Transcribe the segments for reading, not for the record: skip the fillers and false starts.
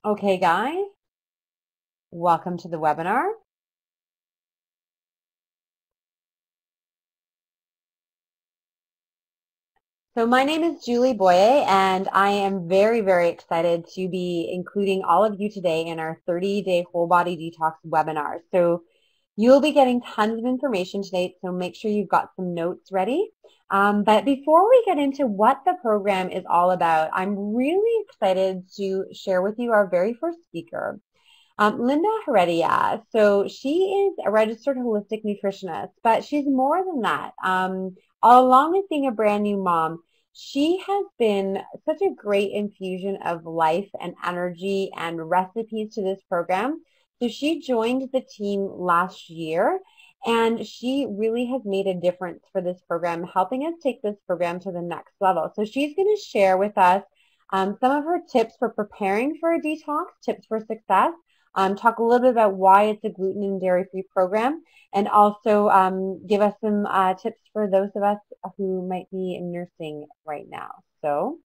Okay, guys, welcome to the webinar. So my name is Julie Boye, and I am very, very excited to be including all of you today in our 30-day whole body detox webinar. So you'll be getting tons of information today, so make sure you've got some notes ready. But before we get into what the program is all about, I'm really excited to share with you our very first speaker. Linda Heredia. So she is a registered holistic nutritionist, but she's more than that. Along with being a brand new mom, she has been such a great infusion of life and energy and recipes to this program. So she joined the team last year, and she really has made a difference for this program, helping us take this program to the next level. So she's going to share with us some of her tips for preparing for a detox, tips for success, talk a little bit about why it's a gluten and dairy-free program, and also give us some tips for those of us who might be nursing right now. So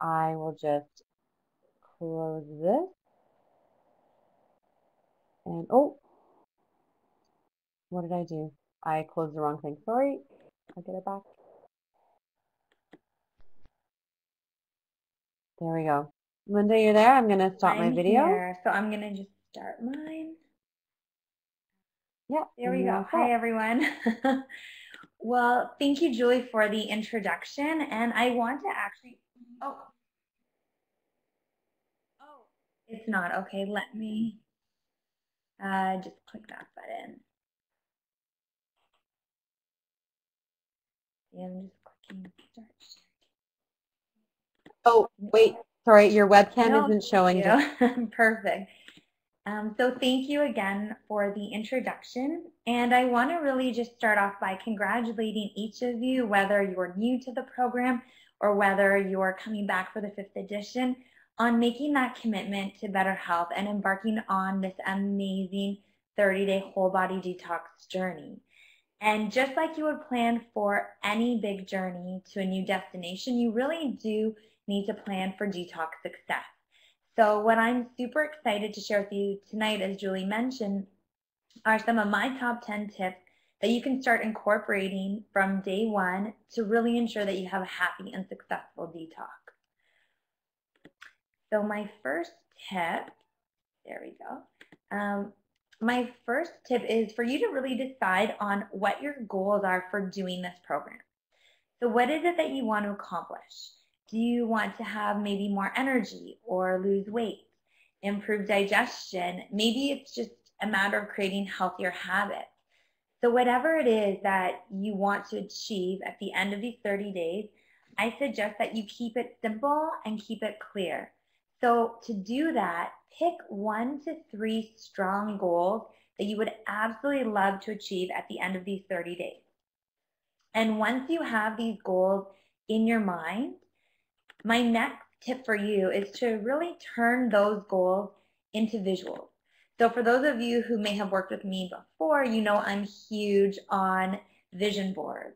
I will just close this. And oh, what did I do? I closed the wrong thing. Sorry. I'll get it back. There we go. Linda, you're there? I'm going to stop my video. Here. So I'm going to just start mine. Yeah. There we go. Hi, everyone. Well, thank you, Julie, for the introduction. And I want to actually, oh, it's not. Okay, let me just click that button. Yeah, I'm just clicking start sharing. Oh, wait. Sorry, your webcam isn't showing. Perfect. So thank you again for the introduction. And I want to really just start off by congratulating each of you, whether you're new to the program or whether you're coming back for the 5th edition, on making that commitment to better health and embarking on this amazing 30-day whole body detox journey. And just like you would plan for any big journey to a new destination, you really do need to plan for detox success. So what I'm super excited to share with you tonight, as Julie mentioned, are some of my top 10 tips that you can start incorporating from day one to really ensure that you have a happy and successful detox. So my first tip, there we go. My first tip is for you to really decide on what your goals are for doing this program. So what is it that you want to accomplish? Do you want to have maybe more energy or lose weight, improve digestion? Maybe it's just a matter of creating healthier habits. So whatever it is that you want to achieve at the end of these 30 days, I suggest that you keep it simple and keep it clear. So to do that, pick 1 to 3 strong goals that you would absolutely love to achieve at the end of these 30 days. And once you have these goals in your mind, my next tip for you is to really turn those goals into visuals. So for those of you who may have worked with me before, you know I'm huge on vision boards.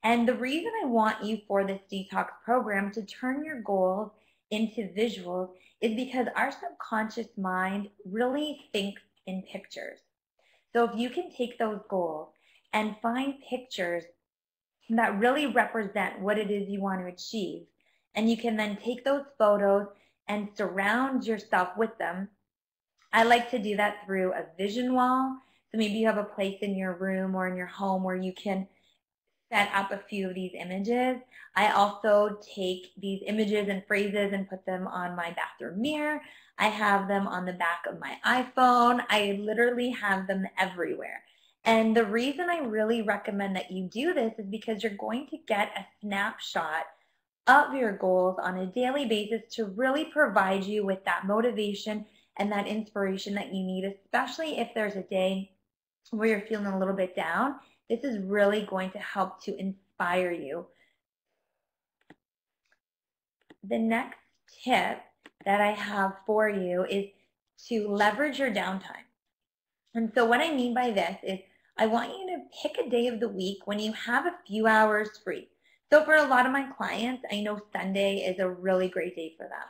And the reason I want you for this detox program to turn your goals into visuals is because our subconscious mind really thinks in pictures. So if you can take those goals and find pictures that really represent what it is you want to achieve, and you can then take those photos and surround yourself with them. I like to do that through a vision wall. So maybe you have a place in your room or in your home where you can set up a few of these images. I also take these images and phrases and put them on my bathroom mirror. I have them on the back of my iPhone. I literally have them everywhere. And the reason I really recommend that you do this is because you're going to get a snapshot of your goals on a daily basis to really provide you with that motivation and that inspiration that you need, especially if there's a day where you're feeling a little bit down. This is really going to help to inspire you. The next tip that I have for you is to leverage your downtime. And so what I mean by this is I want you to pick a day of the week when you have a few hours free. So for a lot of my clients, I know Sunday is a really great day for them.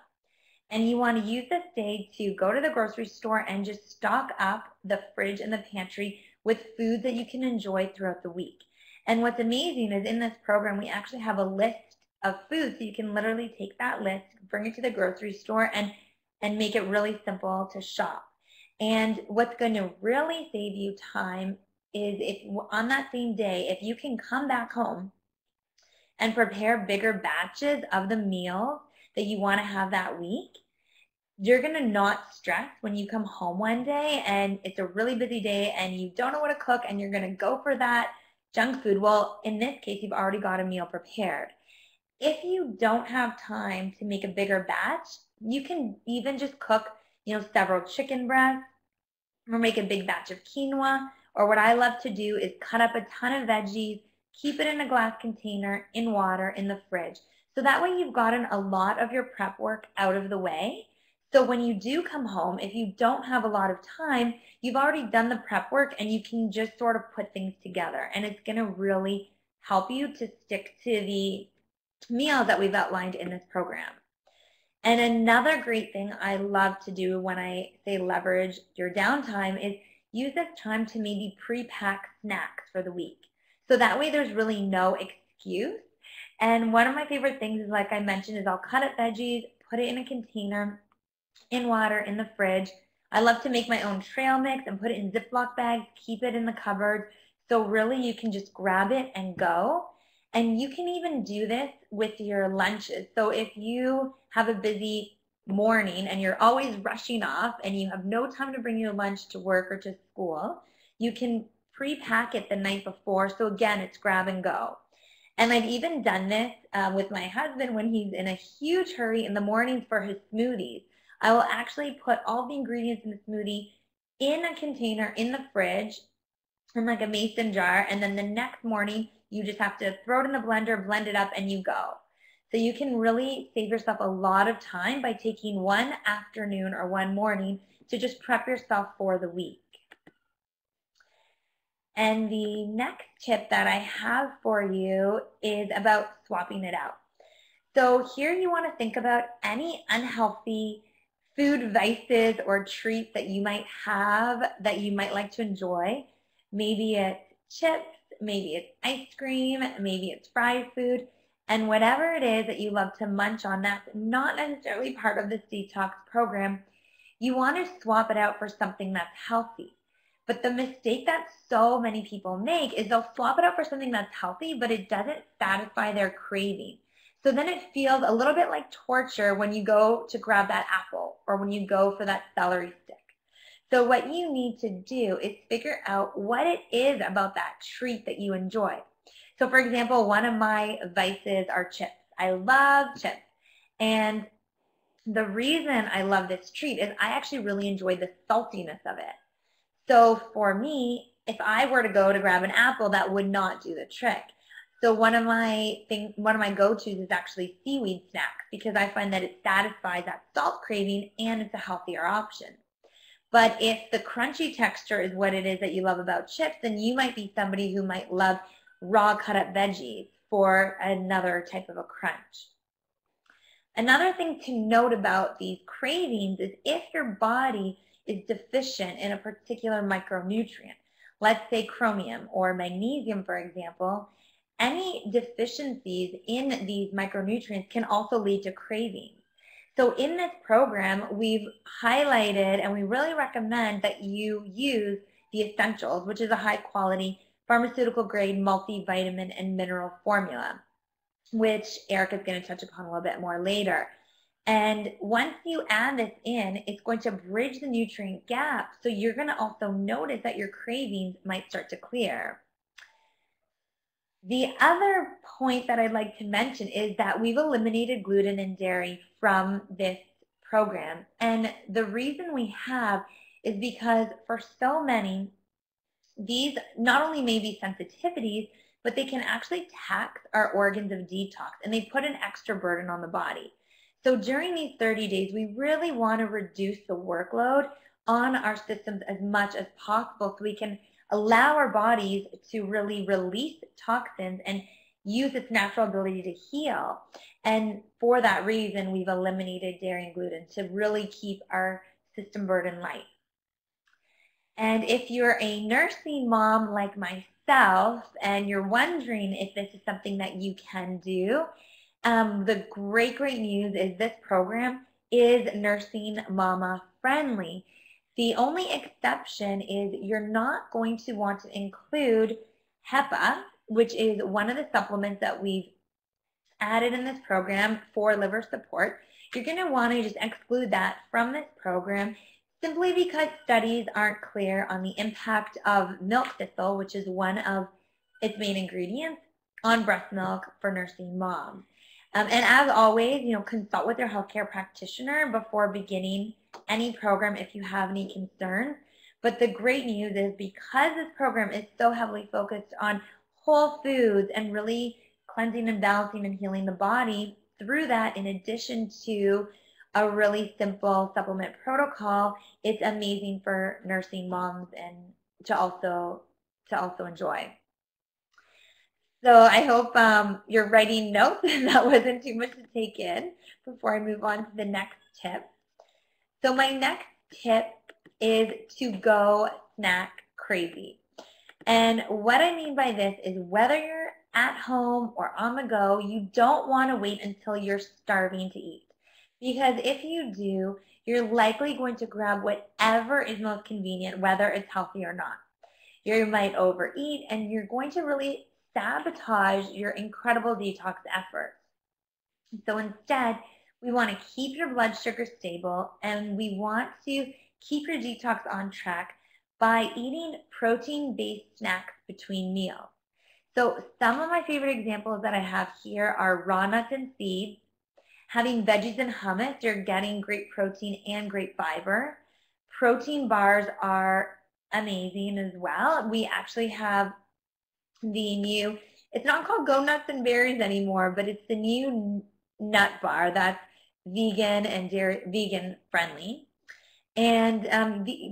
And you want to use this day to go to the grocery store and just stock up the fridge and the pantry with foods that you can enjoy throughout the week. And what's amazing is in this program, we actually have a list of foods, so you can literally take that list, bring it to the grocery store, and make it really simple to shop. And what's going to really save you time is if on that same day, if you can come back home and prepare bigger batches of the meals that you want to have that week, you're going to not stress when you come home one day and it's a really busy day and you don't know what to cook and you're going to go for that junk food. Well, in this case, you've already got a meal prepared. If you don't have time to make a bigger batch, you can even just cook, several chicken breasts or make a big batch of quinoa. Or what I love to do is cut up a ton of veggies, keep it in a glass container in water in the fridge. So that way you've gotten a lot of your prep work out of the way. So when you do come home, if you don't have a lot of time, you've already done the prep work and you can just sort of put things together. And it's going to really help you to stick to the meals that we've outlined in this program. And another great thing I love to do when I say leverage your downtime is use this time to maybe pre-pack snacks for the week. So that way there's really no excuse. And one of my favorite things is, like I mentioned, is I'll cut up veggies, put it in a container, in water, in the fridge. I love to make my own trail mix and put it in Ziploc bags, keep it in the cupboard. So really you can just grab it and go. And you can even do this with your lunches. So if you have a busy morning and you're always rushing off and you have no time to bring your lunch to work or to school, you can pre-pack it the night before. So again, it's grab and go. And I've even done this with my husband when he's in a huge hurry in the morning for his smoothies. I will actually put all the ingredients in the smoothie in a container in the fridge in like a mason jar, and then the next morning you just have to throw it in the blender, blend it up, and you go. So you can really save yourself a lot of time by taking one afternoon or one morning to just prep yourself for the week. And the next tip that I have for you is about swapping it out. So here you want to think about any unhealthy food vices or treats that you might have that you might like to enjoy. Maybe it's chips, maybe it's ice cream, maybe it's fried food, and whatever it is that you love to munch on that's not necessarily part of this detox program, you want to swap it out for something that's healthy. But the mistake that so many people make is they'll swap it out for something that's healthy, but it doesn't satisfy their craving. So then it feels a little bit like torture when you go to grab that apple or when you go for that celery stick. So what you need to do is figure out what it is about that treat that you enjoy. So for example, one of my vices are chips. I love chips. And the reason I love this treat is I actually really enjoy the saltiness of it. So for me, if I were to go to grab an apple, that would not do the trick. So one of my go-tos is actually seaweed snacks because I find that it satisfies that salt craving and it's a healthier option. But if the crunchy texture is what it is that you love about chips, then you might be somebody who might love raw cut up veggies for another type of a crunch. Another thing to note about these cravings is if your body is deficient in a particular micronutrient, let's say chromium or magnesium, for example, any deficiencies in these micronutrients can also lead to cravings. So in this program, we've highlighted and we really recommend that you use the essentials, which is a high quality pharmaceutical grade multivitamin and mineral formula, which Erica is going to touch upon a little bit more later. And once you add this in, it's going to bridge the nutrient gap. So you're going to also notice that your cravings might start to clear. The other point that I'd like to mention is that we've eliminated gluten and dairy from this program. And the reason we have is because for so many, these not only may be sensitivities, but they can actually tax our organs of detox and they put an extra burden on the body. So during these 30 days, we really want to reduce the workload on our systems as much as possible so we can allow our bodies to really release toxins and use its natural ability to heal. And for that reason, we've eliminated dairy and gluten to really keep our system burden light. And if you're a nursing mom like myself and you're wondering if this is something that you can do, the great news is this program is nursing mama friendly. The only exception is you're not going to want to include HEPA, which is one of the supplements that we've added in this program for liver support. You're going to want to just exclude that from this program simply because studies aren't clear on the impact of milk thistle, which is one of its main ingredients, on breast milk for nursing moms. And as always, consult with your healthcare practitioner before beginning any program if you have any concerns. But the great news is because this program is so heavily focused on whole foods and really cleansing and balancing and healing the body, through that, in addition to a really simple supplement protocol, it's amazing for nursing moms and to also enjoy. So I hope you're writing notes and that wasn't too much to take in before I move on to the next tip. So my next tip is to go snack crazy. And what I mean by this is whether you're at home or on the go, you don't want to wait until you're starving to eat. Because if you do, you're likely going to grab whatever is most convenient, whether it's healthy or not. You might overeat and you're going to really sabotage your incredible detox efforts. So instead, we want to keep your blood sugar stable and we want to keep your detox on track by eating protein-based snacks between meals. So some of my favorite examples that I have here are raw nuts and seeds. Having veggies and hummus, you're getting great protein and great fiber. Protein bars are amazing as well. We actually have the new, it's not called Go Nuts and Berries anymore, but it's the new nut bar that's vegan and vegan friendly. And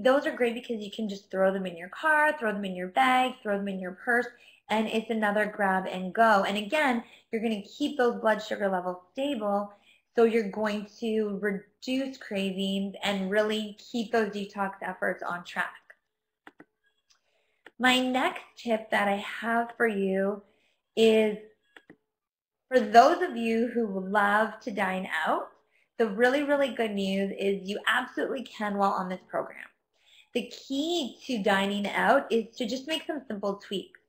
those are great because you can just throw them in your car, throw them in your bag, throw them in your purse, and it's another grab and go. And again, you're going to keep those blood sugar levels stable, so you're going to reduce cravings and really keep those detox efforts on track. My next tip that I have for you is for those of you who love to dine out, the really good news is you absolutely can while on this program. The key to dining out is to just make some simple tweaks.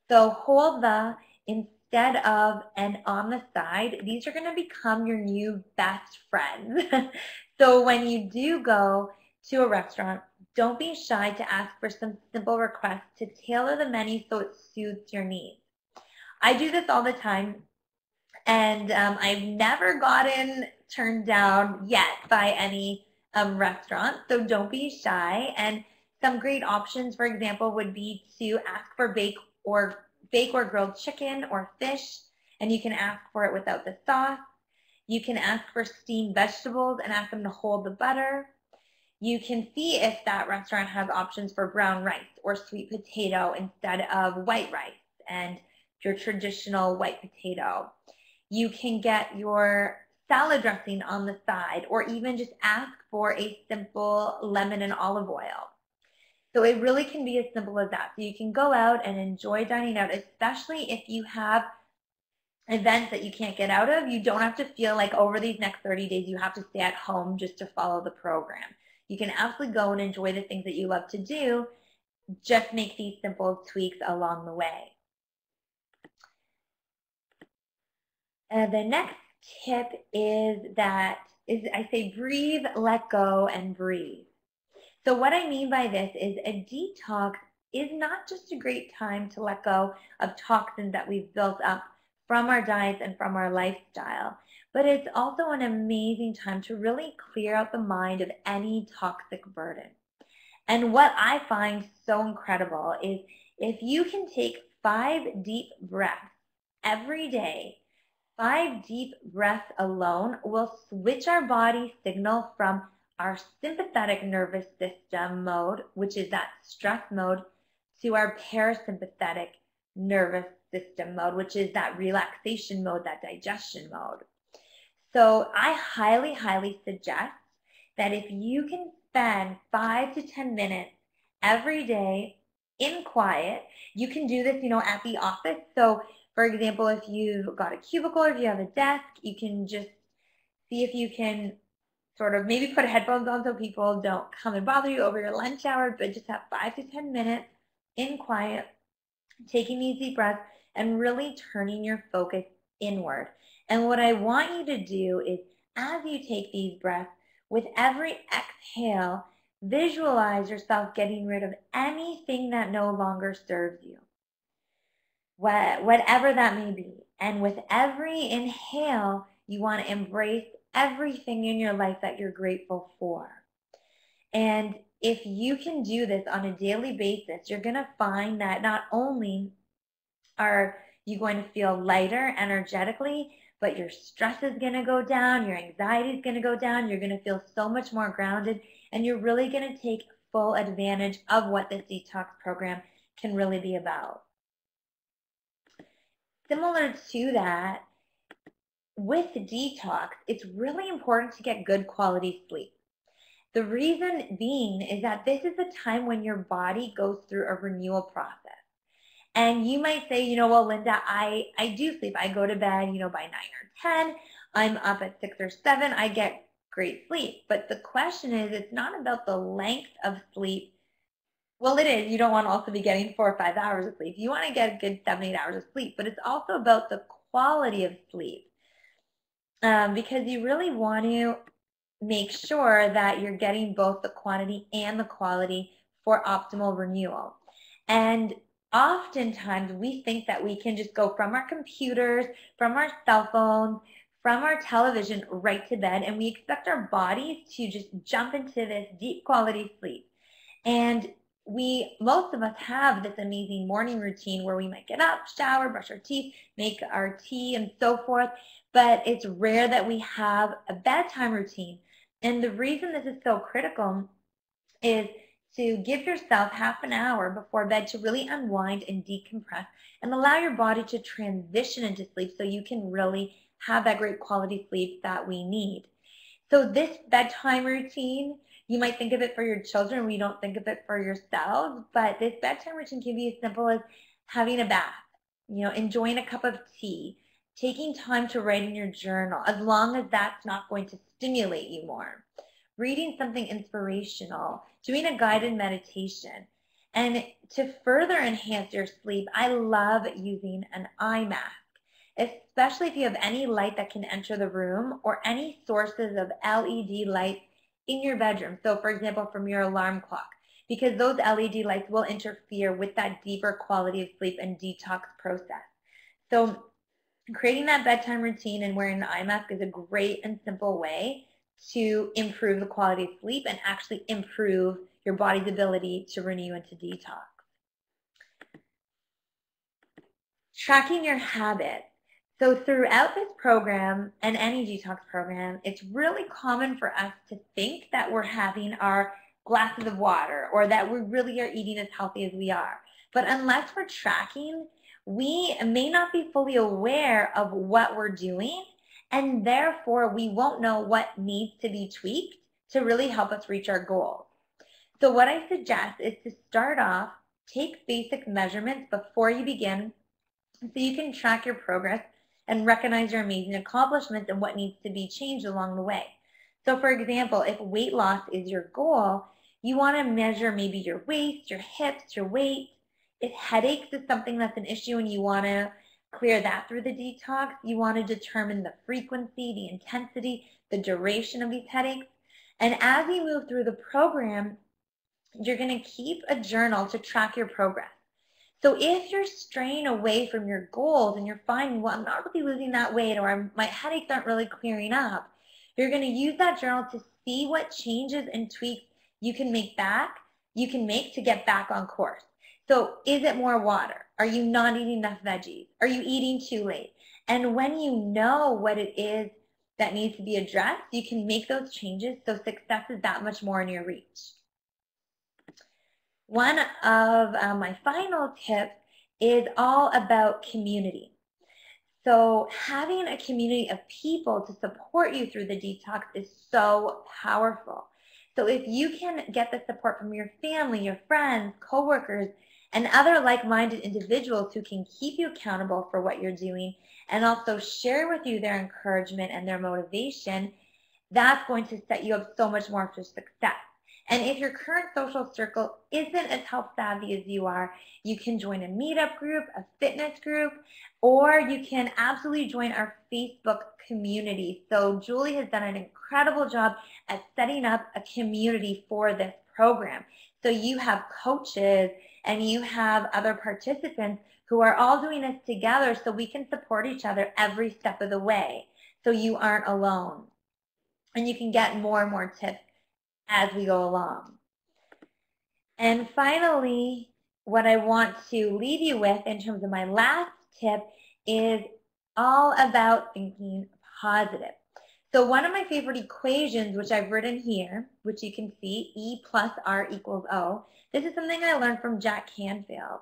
So hold the instead of and on the side. These are going to become your new best friends. So when you do go to a restaurant, don't be shy to ask for some simple requests to tailor the menu so it suits your needs. I do this all the time, and I've never gotten turned down yet by any restaurant, so don't be shy. And some great options, for example, would be to ask for bake or grilled chicken or fish, and you can ask for it without the sauce. You can ask for steamed vegetables and ask them to hold the butter. You can see if that restaurant has options for brown rice or sweet potato instead of white rice and your traditional white potato. You can get your salad dressing on the side, or even just ask for a simple lemon and olive oil. So it really can be as simple as that. So you can go out and enjoy dining out, especially if you have events that you can't get out of. You don't have to feel like over these next 30 days you have to stay at home just to follow the program. You can absolutely go and enjoy the things that you love to do. Just make these simple tweaks along the way. The next tip is I say breathe, let go, and breathe. So what I mean by this is a detox is not just a great time to let go of toxins that we've built up from our diets and from our lifestyle, but it's also an amazing time to really clear out the mind of any toxic burden. And what I find so incredible is if you can take 5 deep breaths every day, 5 deep breaths alone will switch our body signal from our sympathetic nervous system mode, which is that stress mode, to our parasympathetic nervous system mode, which is that relaxation mode, that digestion mode. So I highly, highly suggest that if you can spend 5 to 10 minutes every day in quiet, you can do this, at the office. So for example, if you've got a cubicle or if you have a desk, you can just see if you can sort of maybe put headphones on so people don't come and bother you over your lunch hour, but just have 5 to 10 minutes in quiet, taking these deep breaths and really turning your focus inward. And what I want you to do is, as you take these breaths, with every exhale, visualize yourself getting rid of anything that no longer serves you, whatever that may be. And with every inhale, you want to embrace everything in your life that you're grateful for. And if you can do this on a daily basis, you're going to find that not only are you going to feel lighter energetically, but your stress is going to go down, your anxiety is going to go down, you're going to feel so much more grounded, and you're really going to take full advantage of what this detox program can really be about. Similar to that, with detox, it's really important to get good quality sleep. The reason being is that this is the time when your body goes through a renewal process. And you might say, well, Linda, I do sleep. I go to bed, by 9 or 10. I'm up at 6 or 7. I get great sleep. But the question is, it's not about the length of sleep. Well, it is. You don't want to also be getting 4 or 5 hours of sleep. You want to get a good 7, 8 hours of sleep. But it's also about the quality of sleep. Because you really want to make sure that you're getting both the quantity and the quality for optimal renewal. And oftentimes we think that we can just go from our computers, from our cell phones, from our television right to bed, and we expect our bodies to just jump into this deep quality sleep. And most of us have this amazing morning routine where we might get up, shower, brush our teeth, make our tea, and so forth, but it's rare that we have a bedtime routine. And the reason this is so critical is to give yourself half an hour before bed to really unwind and decompress and allow your body to transition into sleep so you can really have that great quality sleep that we need. So this bedtime routine, you might think of it for your children, we don't think of it for yourselves, but this bedtime routine can be as simple as having a bath, enjoying a cup of tea, taking time to write in your journal, as long as that's not going to stimulate you more, reading something inspirational, doing a guided meditation. And to further enhance your sleep, I love using an eye mask, especially if you have any light that can enter the room or any sources of LED light in your bedroom. So for example, from your alarm clock, because those LED lights will interfere with that deeper quality of sleep and detox process. So creating that bedtime routine and wearing the eye mask is a great and simple way to improve the quality of sleep and actually improve your body's ability to renew and to detox. Tracking your habits. So throughout this program and any detox program, it's really common for us to think that we're having our glasses of water or that we really are eating as healthy as we are. But unless we're tracking, we may not be fully aware of what we're doing, and therefore we won't know what needs to be tweaked to really help us reach our goals. So what I suggest is to start off, take basic measurements before you begin so you can track your progress and recognize your amazing accomplishments and what needs to be changed along the way. So for example, if weight loss is your goal, you want to measure maybe your waist, your hips, your weight. If headaches is something that's an issue and you want to clear that through the detox, you want to determine the frequency, the intensity, the duration of these headaches. And as you move through the program, you're going to keep a journal to track your progress. So if you're straying away from your goals and you're finding, well, I'm not really losing that weight or my headaches aren't really clearing up, you're going to use that journal to see what changes and tweaks you can make to get back on course. So is it more water? Are you not eating enough veggies? Are you eating too late? And when you know what it is that needs to be addressed, you can make those changes so success is that much more in your reach. One of my final tips is all about community. So having a community of people to support you through the detox is so powerful. So if you can get the support from your family, your friends, coworkers, and other like-minded individuals who can keep you accountable for what you're doing and also share with you their encouragement and their motivation, that's going to set you up so much more for success. And if your current social circle isn't as health savvy as you are, you can join a meetup group, a fitness group, or you can absolutely join our Facebook community. So Julie has done an incredible job at setting up a community for this program. So you have coaches and you have other participants who are all doing this together so we can support each other every step of the way. So you aren't alone. And you can get more and more tips as we go along. And finally, what I want to leave you with in terms of my last tip is all about thinking positive. So one of my favorite equations, which I've written here, which you can see, E plus R equals O, this is something I learned from Jack Canfield.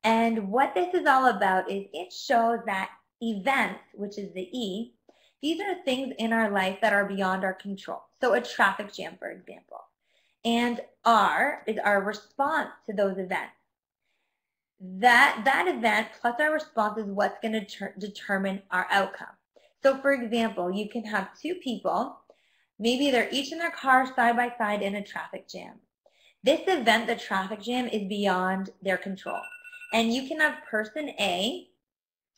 And what this is all about is it shows that events, which is the E, these are things in our life that are beyond our control. So a traffic jam, for example. And R is our response to those events. That event plus our response is what's going to determine our outcome. So for example, you can have two people, maybe they're each in their car side by side in a traffic jam. This event, the traffic jam, is beyond their control. And you can have person A,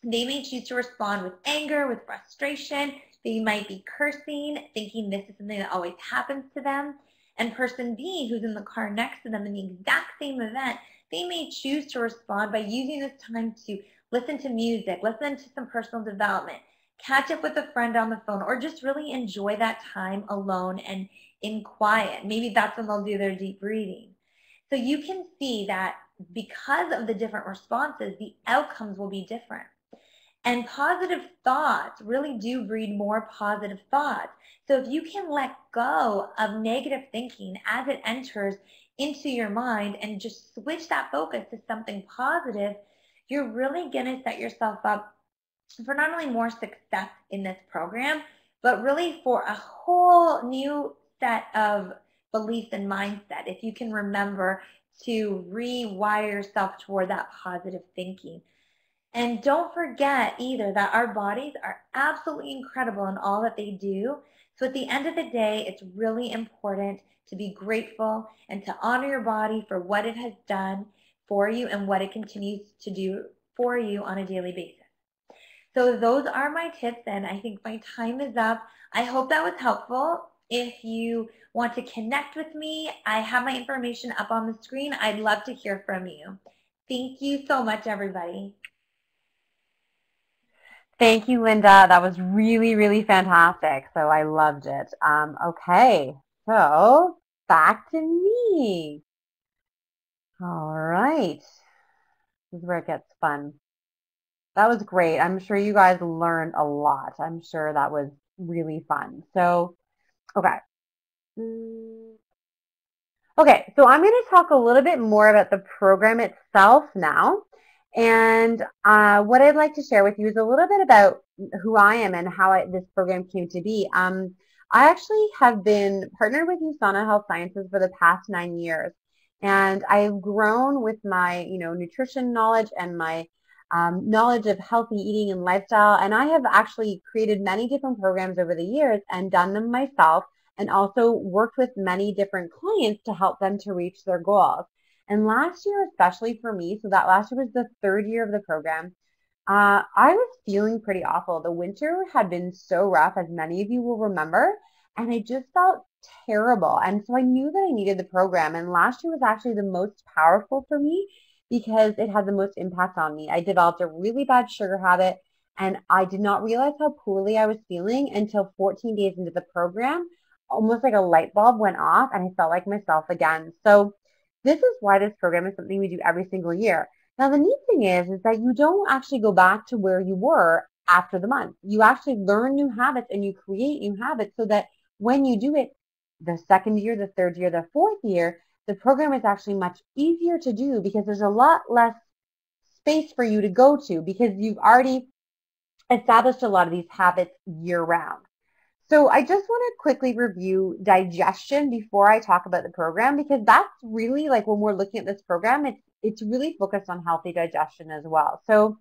they may choose to respond with anger, with frustration. They might be cursing, thinking this is something that always happens to them. And person B, who's in the car next to them in the exact same event, they may choose to respond by using this time to listen to music, listen to some personal development, catch up with a friend on the phone, or just really enjoy that time alone and in quiet. Maybe that's when they'll do their deep breathing. So you can see that because of the different responses, the outcomes will be different. And positive thoughts really do breed more positive thoughts. So if you can let go of negative thinking as it enters into your mind and just switch that focus to something positive, you're really going to set yourself up for not only more success in this program, but really for a whole new set of beliefs and mindset if you can remember to rewire yourself toward that positive thinking. And don't forget either that our bodies are absolutely incredible in all that they do. So at the end of the day, it's really important to be grateful and to honor your body for what it has done for you and what it continues to do for you on a daily basis. So those are my tips, and I think my time is up. I hope that was helpful. If you want to connect with me, I have my information up on the screen. I'd love to hear from you. Thank you so much, everybody. Thank you, Linda. That was really, really fantastic. So I loved it. Okay, so back to me. All right. This is where it gets fun. That was great. I'm sure you guys learned a lot. I'm sure that was really fun. So, okay. Okay, so I'm going to talk a little bit more about the program itself now. And what I'd like to share with you is a little bit about who I am and how this program came to be. I actually have been partnered with USANA Health Sciences for the past 9 years. And I've grown with my, nutrition knowledge and my knowledge of healthy eating and lifestyle. And I have actually created many different programs over the years and done them myself, and also worked with many different clients to help them to reach their goals. And last year, especially for me, so that last year was the 3rd year of the program, I was feeling pretty awful. The winter had been so rough, as many of you will remember, and I just felt terrible. And so I knew that I needed the program. And last year was actually the most powerful for me because it had the most impact on me. I developed a really bad sugar habit, and I did not realize how poorly I was feeling until 14 days into the program. Almost like a light bulb went off, and I felt like myself again. So this is why this program is something we do every single year. Now, the neat thing is that you don't actually go back to where you were after the month. You actually learn new habits and you create new habits so that when you do it the 2nd year, the 3rd year, the 4th year, the program is actually much easier to do because there's a lot less space for you to go to because you've already established a lot of these habits year round. So I just want to quickly review digestion before I talk about the program, because that's really like when we're looking at this program, it's really focused on healthy digestion as well. So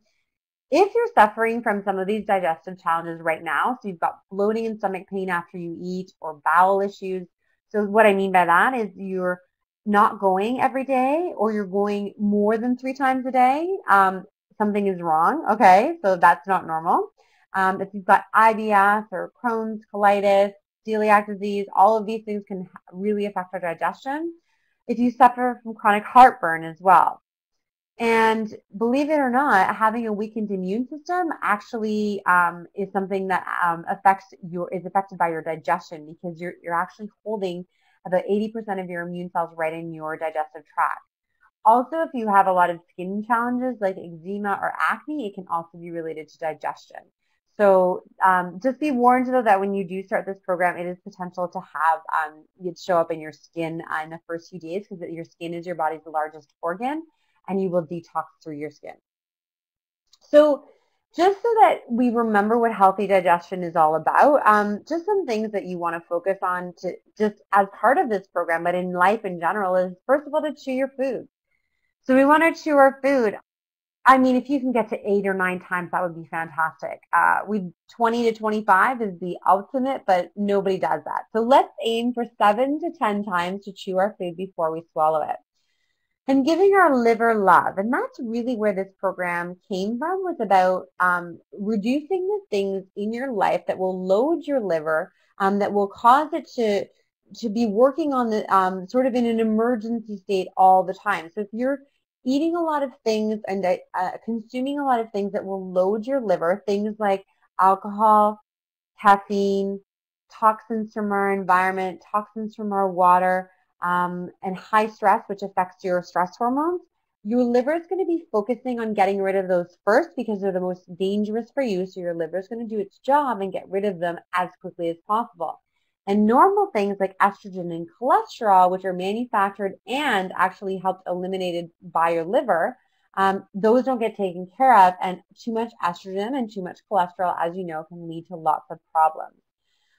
if you're suffering from some of these digestive challenges right now, so you've got bloating and stomach pain after you eat or bowel issues. So what I mean by that is you're not going every day or you're going more than 3 times a day, something is wrong, okay? So that's not normal. If you've got IBS or Crohn's, colitis, celiac disease, all of these things can really affect our digestion. If you suffer from chronic heartburn as well. And believe it or not, having a weakened immune system actually is something that is affected by your digestion, because you're actually holding about 80% of your immune cells right in your digestive tract. Also, if you have a lot of skin challenges like eczema or acne, it can also be related to digestion. So just be warned, though, that when you do start this program, it is potential to have it show up in your skin in the first few days, because your skin is your body's largest organ, and you will detox through your skin. So just so that we remember what healthy digestion is all about, just some things that you want to focus on to just as part of this program, but in life in general, is first of all to chew your food. So we want to chew our food. I mean, if you can get to 8 or 9 times, that would be fantastic. 20 to 25 is the ultimate, but nobody does that. So let's aim for 7 to 10 times to chew our food before we swallow it. And giving our liver love. And that's really where this program came from, was about reducing the things in your life that will load your liver, that will cause it to be working on the sort of in an emergency state all the time. So if you're eating a lot of things and consuming a lot of things that will load your liver, things like alcohol, caffeine, toxins from our environment, toxins from our water, and high stress, which affects your stress hormones, your liver is going to be focusing on getting rid of those first because they're the most dangerous for you. So your liver is going to do its job and get rid of them as quickly as possible. And normal things like estrogen and cholesterol, which are manufactured and actually helped eliminated by your liver, those don't get taken care of. And too much estrogen and too much cholesterol, as you know, can lead to lots of problems.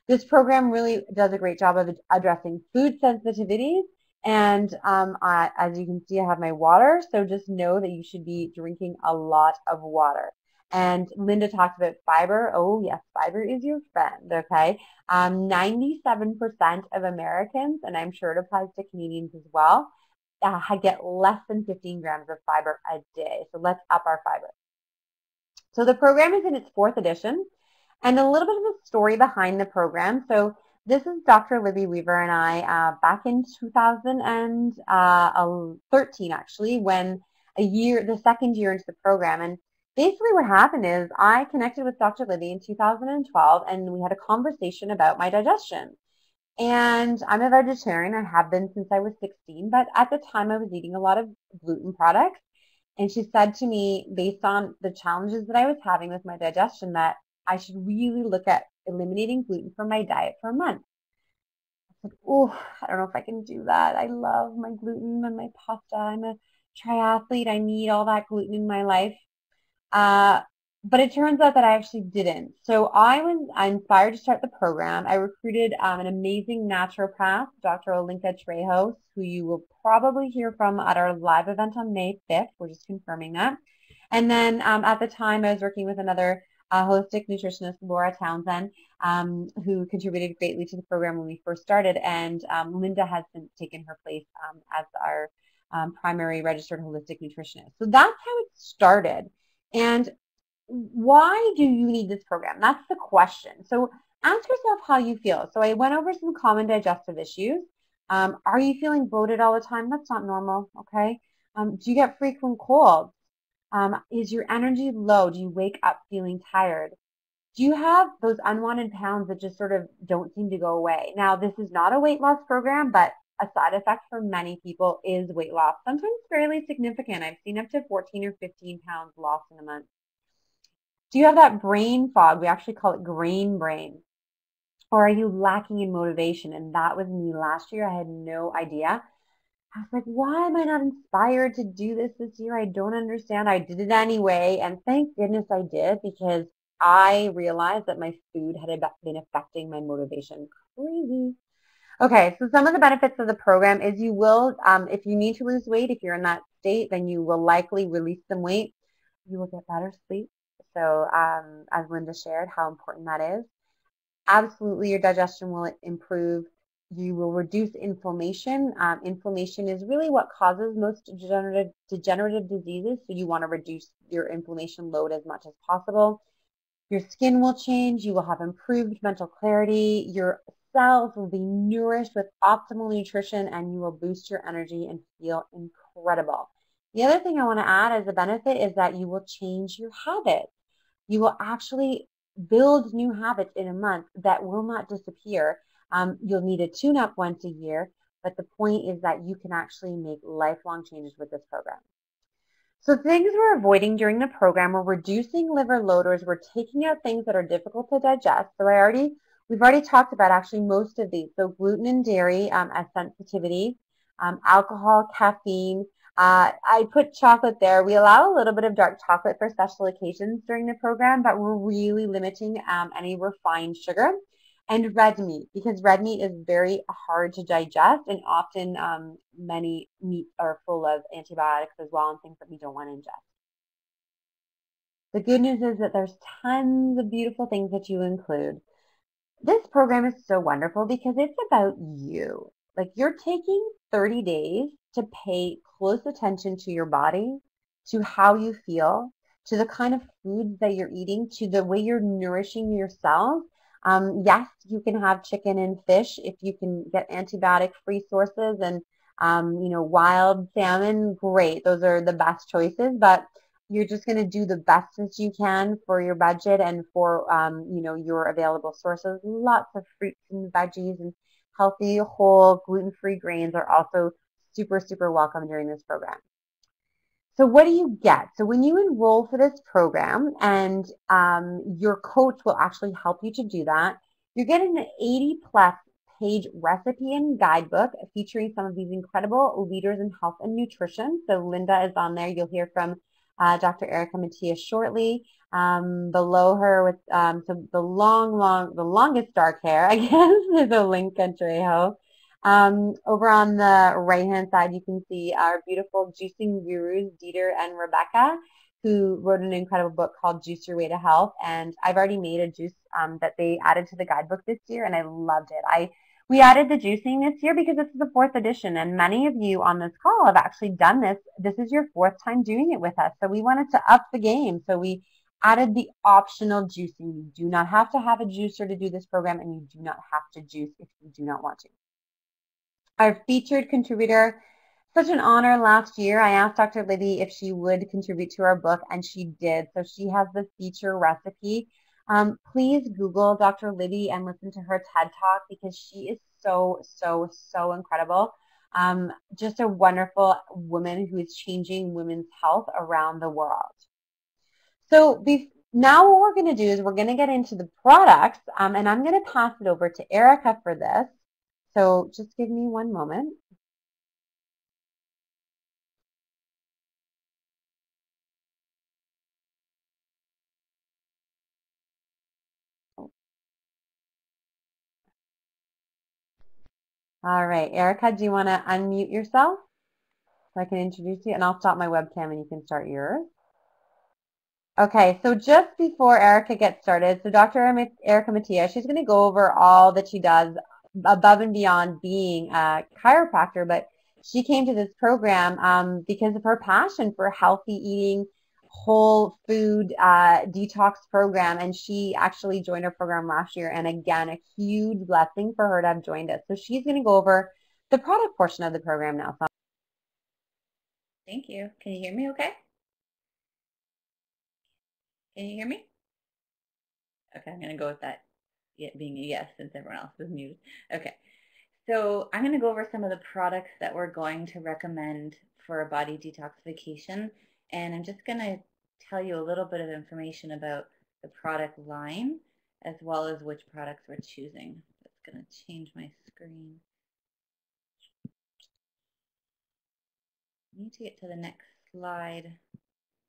This program really does a great job of addressing food sensitivities. And as you can see, I have my water. So just know that you should be drinking a lot of water. And Linda talked about fiber. Oh, yes, fiber is your friend, okay? 97% of Americans, and I'm sure it applies to Canadians as well, get less than 15 grams of fiber a day. So let's up our fiber. So the program is in its 4th edition. And a little bit of a story behind the program. So this is Dr. Libby Weaver and I back in 2013, actually, when the second year into the program. And basically what happened is I connected with Dr. Libby in 2012, and we had a conversation about my digestion. And I'm a vegetarian. I have been since I was 16, but at the time I was eating a lot of gluten products. And she said to me, based on the challenges that I was having with my digestion, that I should really look at eliminating gluten from my diet for a month. I said, oh, I don't know if I can do that. I love my gluten and my pasta. I'm a triathlete. I need all that gluten in my life. But it turns out that I actually didn't. So I was inspired to start the program. I recruited an amazing naturopath, Dr. Olinka Trejos, who you will probably hear from at our live event on May 5th. We're just confirming that. And then at the time, I was working with another holistic nutritionist, Laura Townsend, who contributed greatly to the program when we first started. And Linda has since taken her place as our primary registered holistic nutritionist. So that's how it started. And why do you need this program? That's the question. So ask yourself how you feel. So I went over some common digestive issues. Are you feeling bloated all the time? That's not normal, okay? Do you get frequent colds? Is your energy low? Do you wake up feeling tired? Do you have those unwanted pounds that just sort of don't seem to go away? Now, this is not a weight loss program, but a side effect for many people is weight loss, sometimes fairly significant. I've seen up to 14 or 15 pounds lost in a month. Do you have that brain fog? We actually call it grain brain. Or are you lacking in motivation? And that was me last year. I had no idea. I was like, why am I not inspired to do this year? I don't understand. I did it anyway. And thank goodness I did, because I realized that my food had been affecting my motivation. Crazy. Okay, so some of the benefits of the program is you will, if you need to lose weight, if you're in that state, then you will likely release some weight. You will get better sleep. So as Linda shared, how important that is. Absolutely, your digestion will improve. You will reduce inflammation. Inflammation is really what causes most degenerative diseases, so you want to reduce your inflammation load as much as possible. Your skin will change. You will have improved mental clarity. Your cells will be nourished with optimal nutrition, and you will boost your energy and feel incredible. The other thing I want to add as a benefit is that you will change your habits. You will actually build new habits in a month that will not disappear. You'll need a tune-up once a year, but the point is that you can actually make lifelong changes with this program. So things we're avoiding during the program, we're reducing liver loaders, we're taking out things that are difficult to digest. So we've already talked about actually most of these. So gluten and dairy as sensitivity, alcohol, caffeine. I put chocolate there. We allow a little bit of dark chocolate for special occasions during the program, but we're really limiting any refined sugar. And red meat, because red meat is very hard to digest, and often many meats are full of antibiotics as well and things that we don't want to ingest. The good news is that there's tons of beautiful things that you include. This program is so wonderful because it's about you. Like, you're taking 30 days to pay close attention to your body, to how you feel, to the kind of foods that you're eating, to the way you're nourishing yourself. Yes, you can have chicken and fish if you can get antibiotic-free sources, and wild salmon, great. Those are the best choices, but you're just going to do the best that you can for your budget and for your available sources. Lots of fruits and veggies and healthy, whole, gluten-free grains are also super, super welcome during this program. So what do you get? So when you enroll for this program, and your coach will actually help you to do that, you're getting an 80-plus page recipe and guidebook featuring some of these incredible leaders in health and nutrition. So Linda is on there. You'll hear from Dr. Erica Mattia shortly. Below her, with the longest dark hair, I guess, is Olinka Trejo. Over on the right-hand side, you can see our beautiful juicing gurus, Dieter and Rebecca, who wrote an incredible book called Juice Your Way to Health. And I've already made a juice that they added to the guidebook this year, and I loved it. We added the juicing this year because this is the 4th edition, and many of you on this call have actually done this. This is your 4th time doing it with us, so we wanted to up the game. So we added the optional juicing. You do not have to have a juicer to do this program, and you do not have to juice if you do not want to. Our featured contributor, such an honor. Last year, I asked Dr. Libby if she would contribute to our book, and she did. So she has the feature recipe. Please Google Dr. Libby and listen to her TED Talk, because she is so, so, so incredible. Just a wonderful woman who is changing women's health around the world. So now what we're going to do is we're going to get into the products, and I'm going to pass it over to Erica for this. So just give me one moment. All right, Erica, do you want to unmute yourself so I can introduce you? And I'll stop my webcam and you can start yours. Okay, so just before Erica gets started, so Dr. Erica Mattia, she's going to go over all that she does above and beyond being a chiropractor, but she came to this program because of her passion for healthy eating, whole food detox program, and she actually joined our program last year, and again, a huge blessing for her to have joined us. So she's going to go over the product portion of the program now. Thank you. Can you hear me okay? Can you hear me? Okay, I'm going to go with that being a yes since everyone else is muted. Okay, so I'm going to go over some of the products that we're going to recommend for a body detoxification, and I'm just going to tell you a little bit of information about the product line as well as which products we're choosing. That's going to change my screen. need to get to the next slide,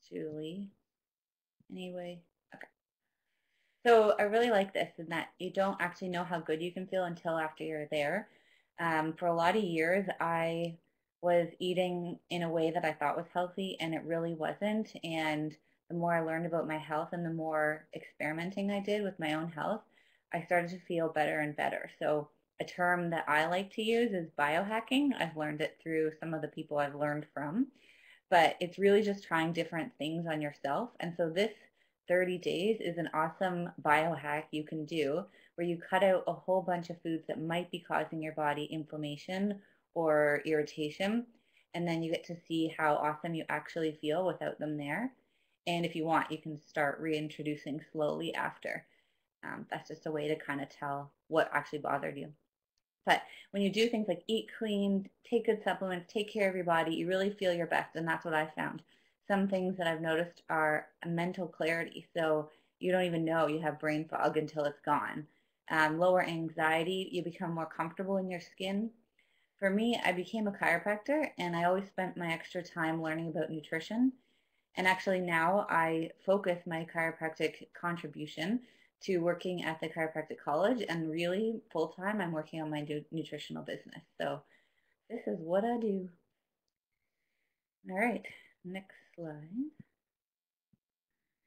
Julie. Anyway, okay. So I really like this in that you don't actually know how good you can feel until after you're there. For a lot of years, I was eating in a way that I thought was healthy, and it really wasn't. And the more I learned about my health and the more experimenting I did with my own health, I started to feel better and better. So a term that I like to use is biohacking. I've learned it through some of the people I've learned from, but it's really just trying different things on yourself. And so this 30 days is an awesome biohack you can do where you cut out a whole bunch of foods that might be causing your body inflammation or irritation. And then you get to see how awesome you actually feel without them there. And if you want, you can start reintroducing slowly after. That's just a way to kind of tell what actually bothered you. But when you do things like eat clean, take good supplements, take care of your body, you really feel your best. And that's what I found. Some things that I've noticed are mental clarity. So you don't even know you have brain fog until it's gone. Lower anxiety, you become more comfortable in your skin. For me, I became a chiropractor and I always spent my extra time learning about nutrition. And actually now I focus my chiropractic contribution to working at the chiropractic college, and really full time I'm working on my nutritional business. So this is what I do. All right, next slide.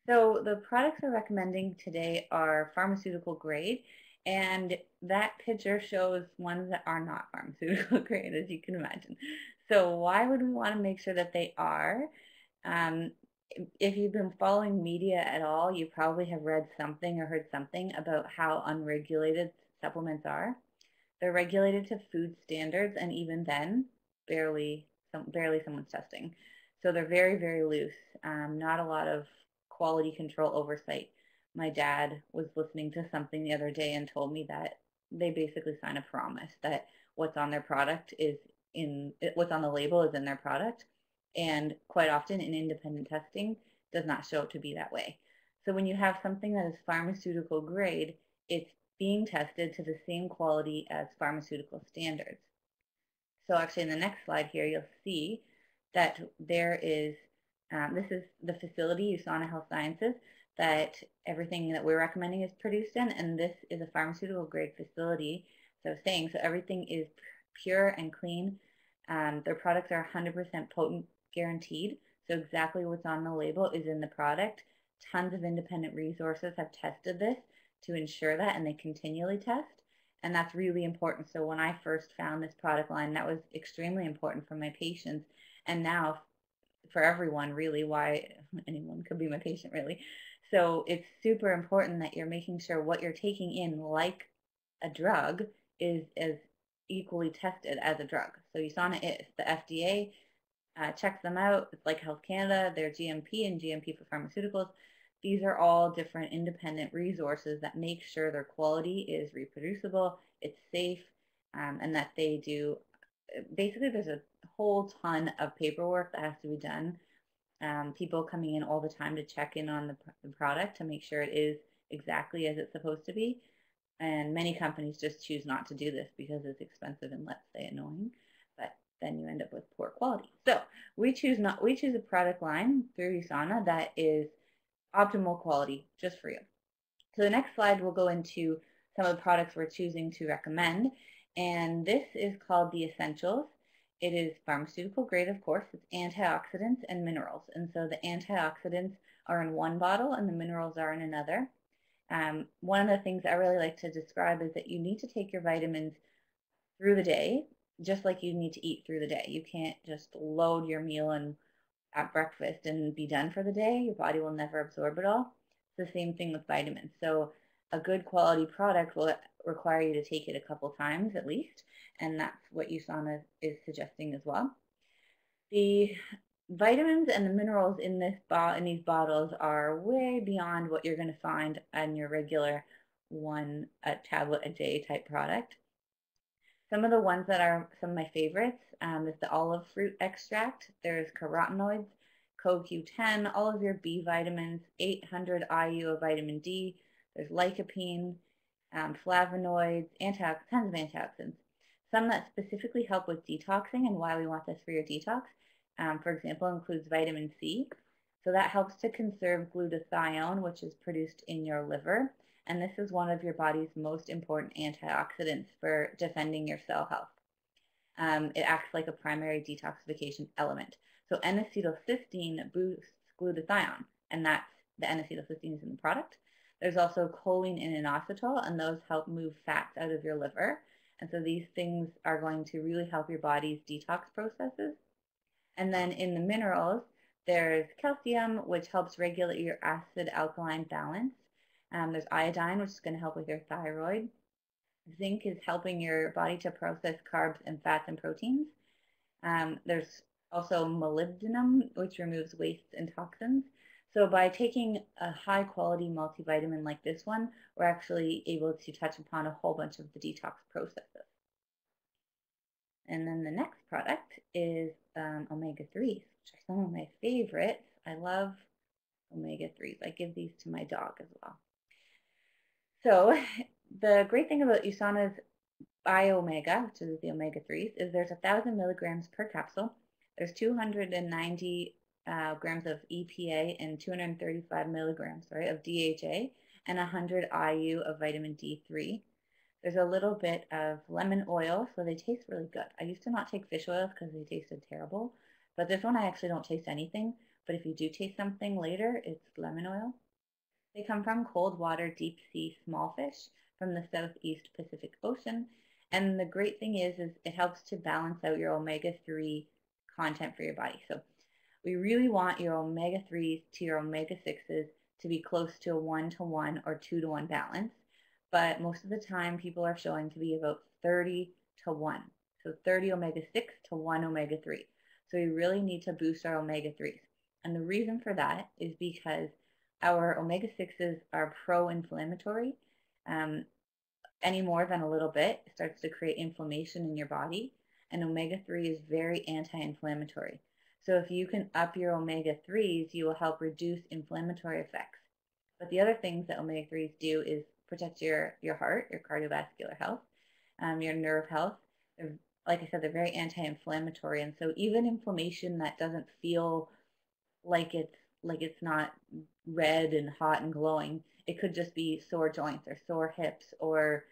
So the products we're recommending today are pharmaceutical grade, and that picture shows ones that are not pharmaceutical grade, as you can imagine. So why would we want to make sure that they are? Um, if you've been following media at all, you probably have read something or heard something about how unregulated supplements are. They're regulated to food standards, and even then, barely someone's testing. So they're very, very loose. Not a lot of quality control oversight. My dad was listening to something the other day and told me that they basically sign a promise that what's on their product is what's on the label is in their product, and quite often in independent testing does not show it to be that way. So when you have something that is pharmaceutical grade, it's being tested to the same quality as pharmaceutical standards. So actually in the next slide here, you'll see that there is, this is the facility, USANA Health Sciences, that everything that we're recommending is produced in, and this is a pharmaceutical grade facility. So saying, so everything is pure and clean. Their products are 100% potent guaranteed. So exactly what's on the label is in the product. Tons of independent resources have tested this to ensure that, and they continually test. And that's really important. So when I first found this product line, that was extremely important for my patients. And now for everyone, really, why anyone could be my patient, really. So it's super important that you're making sure what you're taking in, like a drug, is as equally tested as a drug. So USANA is. The FDA checks them out. It's like Health Canada, they're GMP and GMP for pharmaceuticals. These are all different independent resources that make sure their quality is reproducible, it's safe, and that they do, basically there's a whole ton of paperwork that has to be done. People coming in all the time to check in on the product to make sure it is exactly as it's supposed to be. And many companies just choose not to do this because it's expensive and, let's say, annoying. But then you end up with poor quality. So we choose a product line through USANA that is optimal quality just for you. So the next slide will go into some of the products we're choosing to recommend. And this is called the Essentials. It is pharmaceutical grade, of course. It's antioxidants and minerals. And so the antioxidants are in one bottle and the minerals are in another. One of the things I really like to describe is that you need to take your vitamins through the day, just like you need to eat through the day. You can't just load your meal and at breakfast and be done for the day. Your body will never absorb it all. It's the same thing with vitamins. So a good quality product will require you to take it a couple times at least, and that's what USANA is suggesting as well. The vitamins and the minerals in these bottles are way beyond what you're going to find on your regular a tablet a day type product. Some of the ones that are some of my favorites is the olive fruit extract. There's carotenoids, CoQ10, all of your B vitamins, 800 IU of vitamin D. There's lycopene, flavonoids, tons of antioxidants. Some that specifically help with detoxing, and why we want this for your detox for example, includes vitamin C. So that helps to conserve glutathione, which is produced in your liver. And this is one of your body's most important antioxidants for defending your cell health. It acts like a primary detoxification element. So N-acetylcysteine boosts glutathione, and that's the N-acetylcysteine is in the product. There's also choline and inositol, and those help move fats out of your liver. And so these things are going to really help your body's detox processes. And then in the minerals, there's calcium, which helps regulate your acid-alkaline balance. There's iodine, which is going to help with your thyroid. Zinc is helping your body to process carbs and fats and proteins. There's also molybdenum, which removes wastes and toxins. So by taking a high quality multivitamin like this one, we're actually able to touch upon a whole bunch of the detox processes. And then the next product is omega-3s, which are some of my favorites. I love omega-3s. I give these to my dog as well. So the great thing about USANA's Bio-Omega, which is the omega-3s, is there's 1,000 milligrams per capsule. There's 290 grams of EPA and 235 milligrams, of DHA, and 100 IU of vitamin D3. There's a little bit of lemon oil, so they taste really good. I used to not take fish oils because they tasted terrible, but this one I actually don't taste anything. But if you do taste something later, it's lemon oil. They come from cold water, deep sea small fish from the Southeast Pacific Ocean. And the great thing is it helps to balance out your omega-3 content for your body. So we really want your omega-3s to your omega-6s to be close to a 1-to-1 or 2-to-1 balance. But most of the time, people are showing to be about 30-to-1. So 30 omega-6 to 1 omega-3. So we really need to boost our omega-3s. And the reason for that is because our omega-6s are pro-inflammatory. Any more than a little bit starts to create inflammation in your body. And omega-3 is very anti-inflammatory. So if you can up your omega-3s, you will help reduce inflammatory effects. But the other things that omega-3s do is protect your heart, your cardiovascular health, your nerve health. Like I said, they're very anti-inflammatory. And so even inflammation that doesn't feel like it's not red and hot and glowing, it could just be sore joints or sore hips or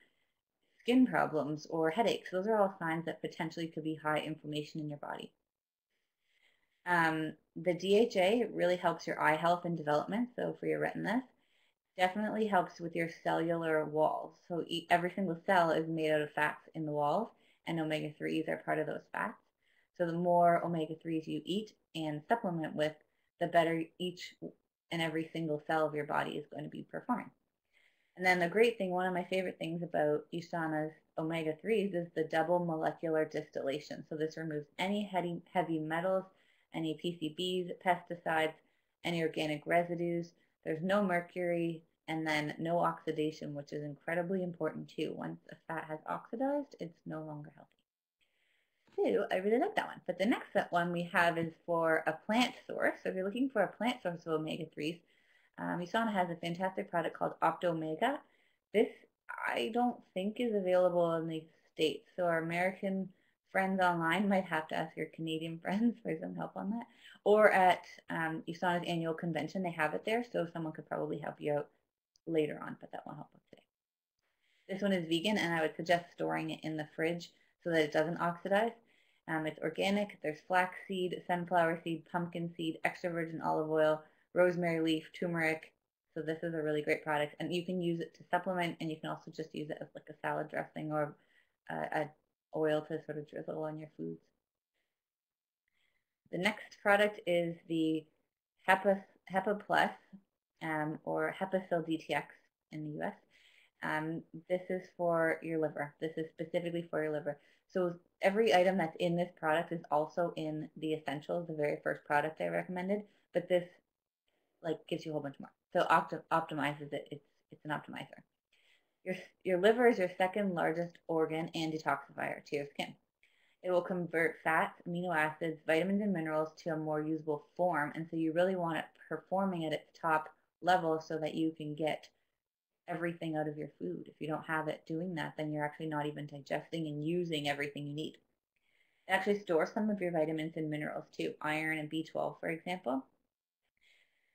skin problems or headaches. Those are all signs that potentially could be high inflammation in your body. The DHA really helps your eye health and development, so for your retinas. Definitely helps with your cellular walls. So every single cell is made out of fats in the walls, and omega-3s are part of those fats. So the more omega-3s you eat and supplement with, the better each and every single cell of your body is going to be performing. And then the great thing, one of my favorite things about USANA's omega-3s is the double molecular distillation. So this removes any heavy metals, any PCBs, pesticides, any organic residues. There's no mercury, and then no oxidation, which is incredibly important too. Once a fat has oxidized, it's no longer healthy. So I really like that one. But the next one we have is for a plant source. So if you're looking for a plant source of omega-3s, USANA has a fantastic product called Optomega. This I don't think is available in the States. So our American friends online might have to ask your Canadian friends for some help on that. Or at USANA's annual convention, they have it there. So someone could probably help you out later on, but that won't help us today. This one is vegan, and I would suggest storing it in the fridge so that it doesn't oxidize. It's organic. There's flaxseed, sunflower seed, pumpkin seed, extra virgin olive oil, rosemary leaf, turmeric. So this is a really great product, and you can use it to supplement, and you can also just use it as like a salad dressing or a oil to sort of drizzle on your foods. The next product is the Hepa Plus, or Hepasil DTX in the US. This is for your liver. This is specifically for your liver. So every item that's in this product is also in the essentials, the very first product I recommended, but this gives you a whole bunch more. So optimizes it. It's an optimizer. Your liver is your second largest organ and detoxifier to your skin. It will convert fats, amino acids, vitamins, and minerals to a more usable form, and so you really want it performing at its top level so that you can get everything out of your food. If you don't have it doing that, then you're actually not even digesting and using everything you need. It actually stores some of your vitamins and minerals too, iron and B12, for example.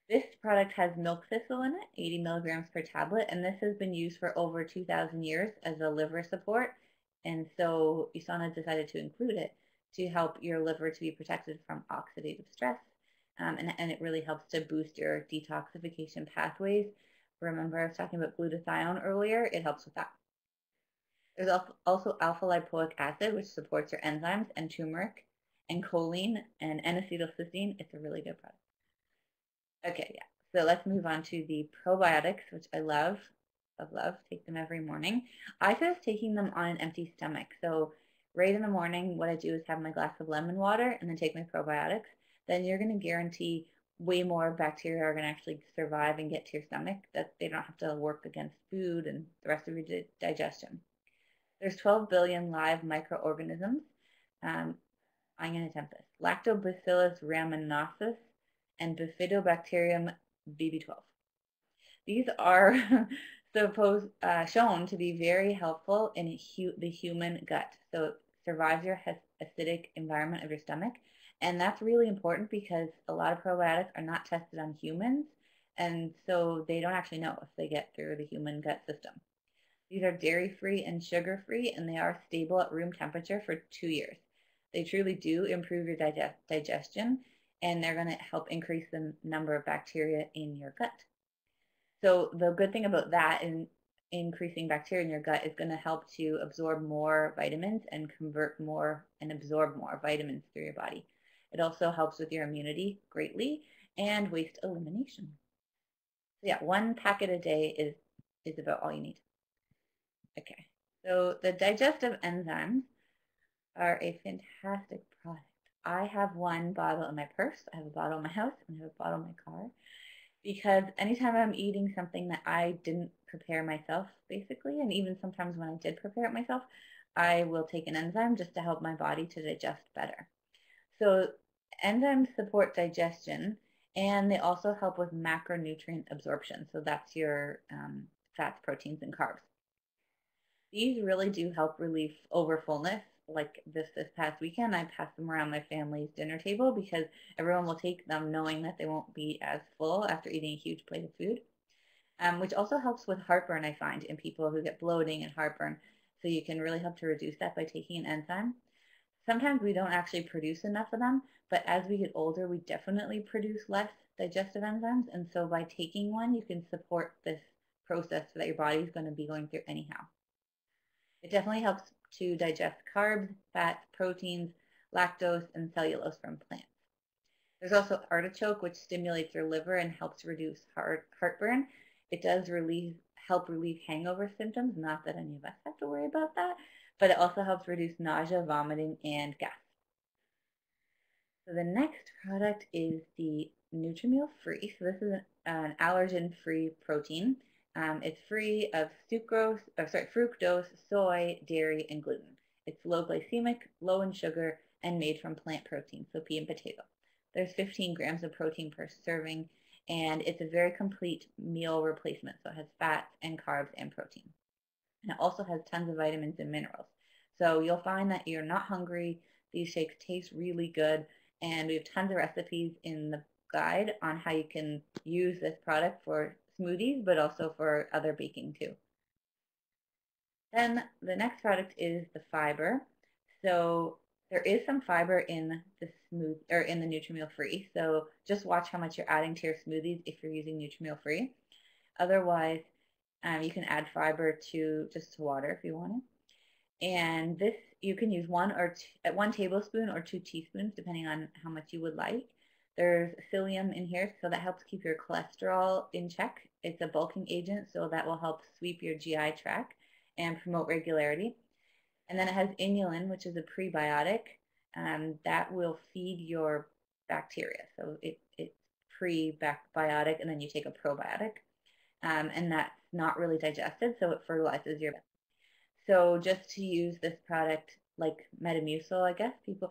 This product has milk thistle in it, 80 milligrams per tablet, and this has been used for over 2,000 years as a liver support. And so USANA decided to include it to help your liver to be protected from oxidative stress. And it really helps to boost your detoxification pathways. Remember, I was talking about glutathione earlier? It helps with that. There's also alpha lipoic acid, which supports your enzymes, and turmeric, and choline, and N-acetylcysteine. It's a really good product. Okay, yeah. So let's move on to the probiotics, which I love. I love. Take them every morning. I suggest taking them on an empty stomach. So right in the morning, what I do is have my glass of lemon water and then take my probiotics. Then you're going to guarantee way more bacteria are going to actually survive and get to your stomach, that they don't have to work against food and the rest of your digestion. There's 12 billion live microorganisms. Um, I'm going to attempt this. Lactobacillus rhamnosus and Bifidobacterium BB12. These are shown to be very helpful in the human gut. So it survives your acidic environment of your stomach. And that's really important because a lot of probiotics are not tested on humans. And so they don't actually know if they get through the human gut system. These are dairy-free and sugar-free, and they are stable at room temperature for 2 years. They truly do improve your digestion, and they're going to help increase the number of bacteria in your gut. So the good thing about that is increasing bacteria in your gut is going to help to absorb more vitamins and convert more and absorb more vitamins through your body. It also helps with your immunity greatly and waste elimination. So yeah, 1 packet a day is about all you need. Okay, so the digestive enzymes are a fantastic product. I have 1 bottle in my purse, I have a bottle in my house, and I have a bottle in my car, because anytime I'm eating something that I didn't prepare myself, basically, and even sometimes when I did prepare it myself, I will take an enzyme just to help my body to digest better. So enzymes support digestion, and they also help with macronutrient absorption. So that's your fats, proteins, and carbs. These really do help relieve overfullness. Like this past weekend, I passed them around my family's dinner table because everyone will take them knowing that they won't be as full after eating a huge plate of food, which also helps with heartburn, I find, in people who get bloating and heartburn. So you can really help to reduce that by taking an enzyme. Sometimes we don't actually produce enough of them, but as we get older, we definitely produce less digestive enzymes. And so by taking one, you can support this process that your body is going to be going through anyhow. It definitely helps to digest carbs, fats, proteins, lactose, and cellulose from plants. There's also artichoke, which stimulates your liver and helps reduce heartburn. It does help relieve hangover symptoms, not that any of us have to worry about that, but it also helps reduce nausea, vomiting, and gas. So the next product is the Nutrimeal Free. So this is an allergen-free protein. It's free of fructose, soy, dairy, and gluten. It's low glycemic, low in sugar, and made from plant protein, so pea and potato. There's 15 grams of protein per serving, and it's a very complete meal replacement. So it has fats and carbs and protein. And it also has tons of vitamins and minerals. So you'll find that you're not hungry. These shakes taste really good, and we have tons of recipes in the guide on how you can use this product for smoothies, but also for other baking too. Then the next product is the fiber. So there is some fiber in the in the Nutrimeal Free. So just watch how much you're adding to your smoothies if you're using Nutrimeal Free. Otherwise, you can add fiber to water if you want it. And this you can use 1 tablespoon or 2 teaspoons depending on how much you would like. There's psyllium in here, so that helps keep your cholesterol in check. It's a bulking agent, so that will help sweep your GI tract and promote regularity. And then it has inulin, which is a prebiotic that will feed your bacteria. So it's prebiotic, and then you take a probiotic, and that's not really digested, so it fertilizes your. So just to use this product like Metamucil, I guess it's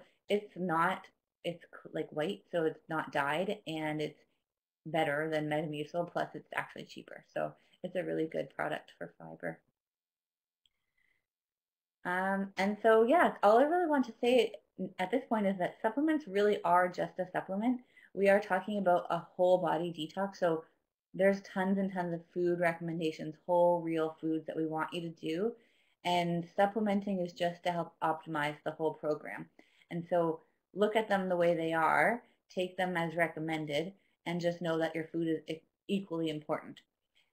like white, so it's not dyed, and it's better than Metamucil, plus it's actually cheaper. So it's a really good product for fiber. And so, yeah, all I really want to say at this point is that supplements really are just a supplement. We are talking about a whole body detox. So there's tons and tons of food recommendations, whole real foods that we want you to do. And supplementing is just to help optimize the whole program. And so look at them the way they are, take them as recommended, and just know that your food is equally important.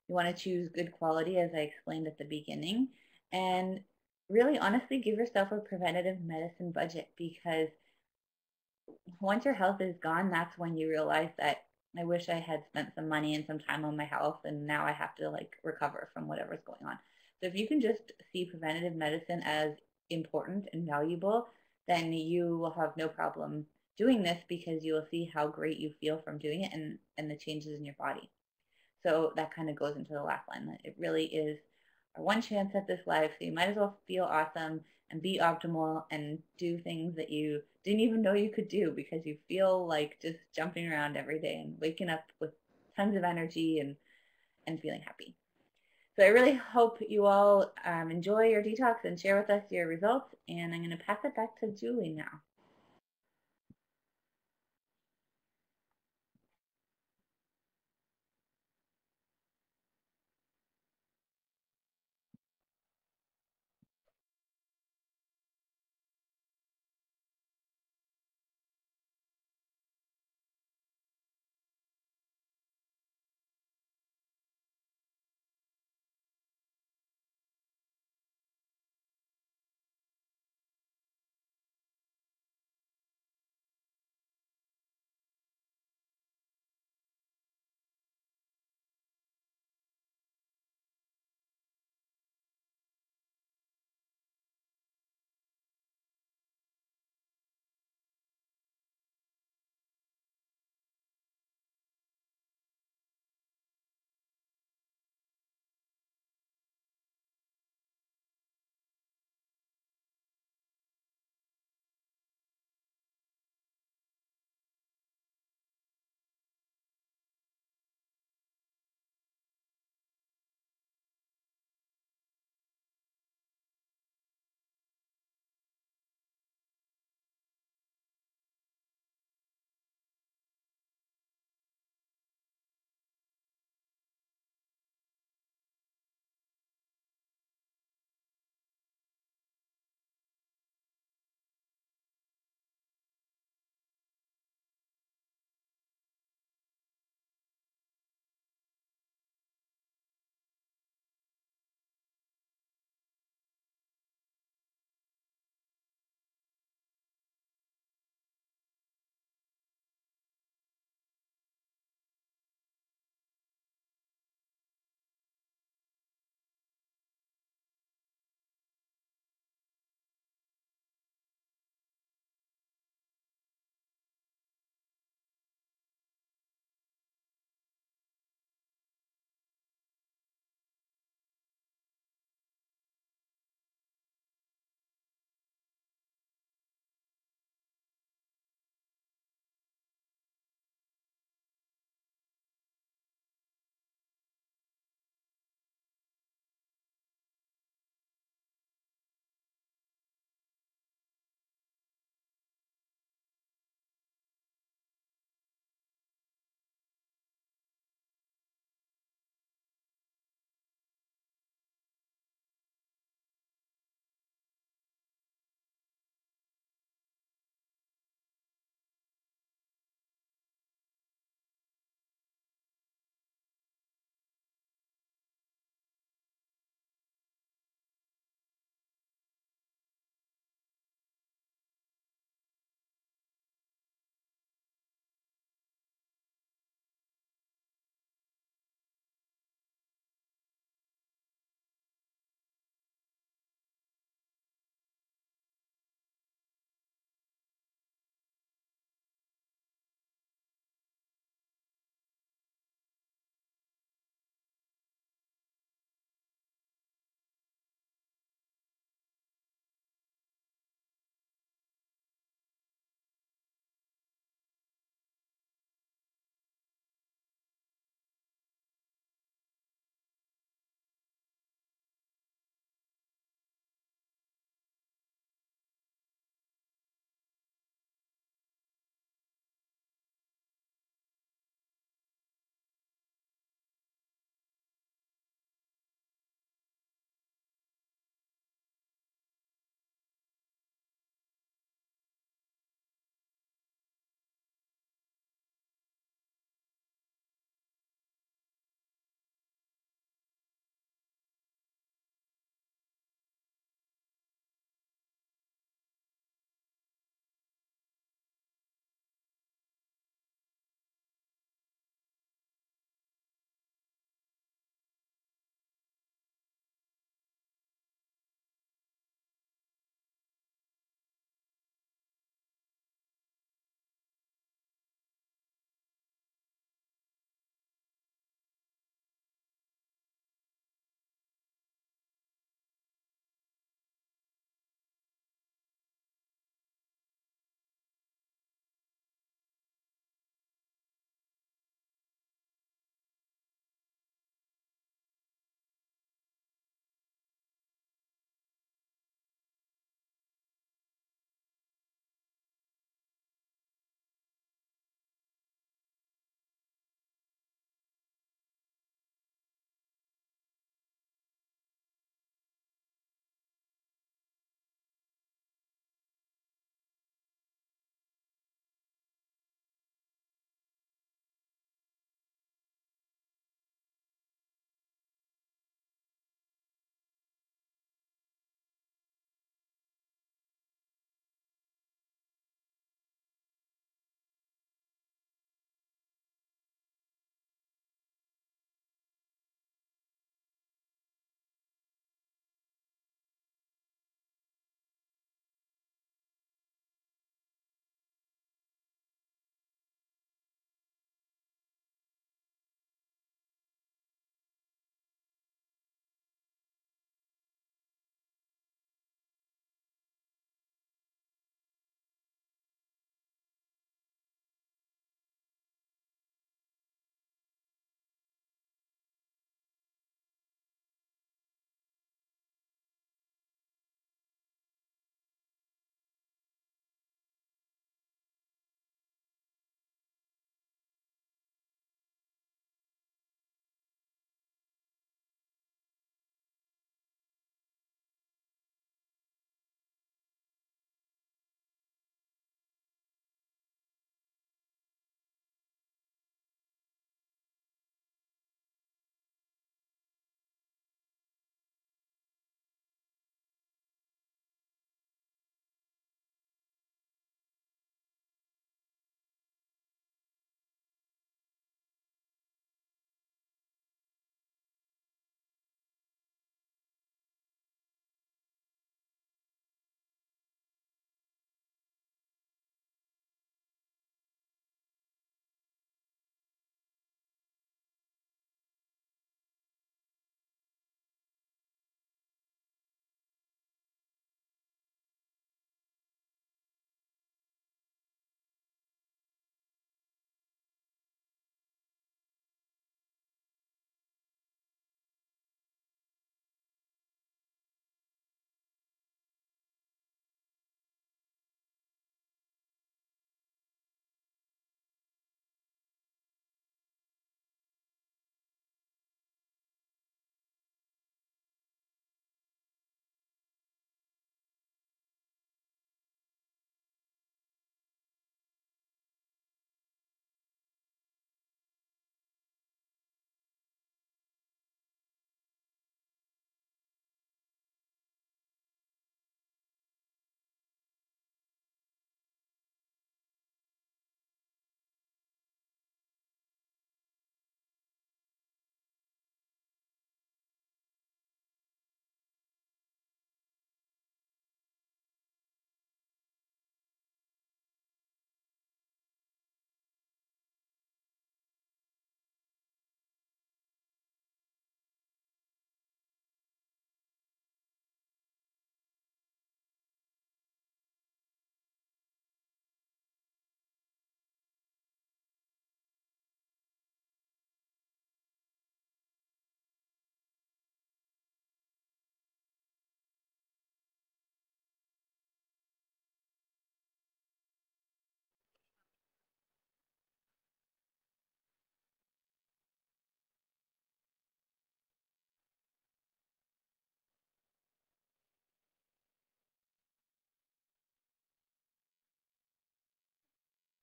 You want to choose good quality, as I explained at the beginning, and really honestly give yourself a preventative medicine budget, because once your health is gone, that's when you realize that I wish I had spent some money and some time on my health, and now I have to like recover from whatever's going on. So if you can just see preventative medicine as important and valuable, then you will have no problem doing this, because you will see how great you feel from doing it, and the changes in your body. So that kind of goes into the last line, that it really is our one chance at this life. So you might as well feel awesome and be optimal and do things that you didn't even know you could do, because you feel like just jumping around every day and waking up with tons of energy and feeling happy. So I really hope you all enjoy your detox and share with us your results. And I'm going to pass it back to Julie now.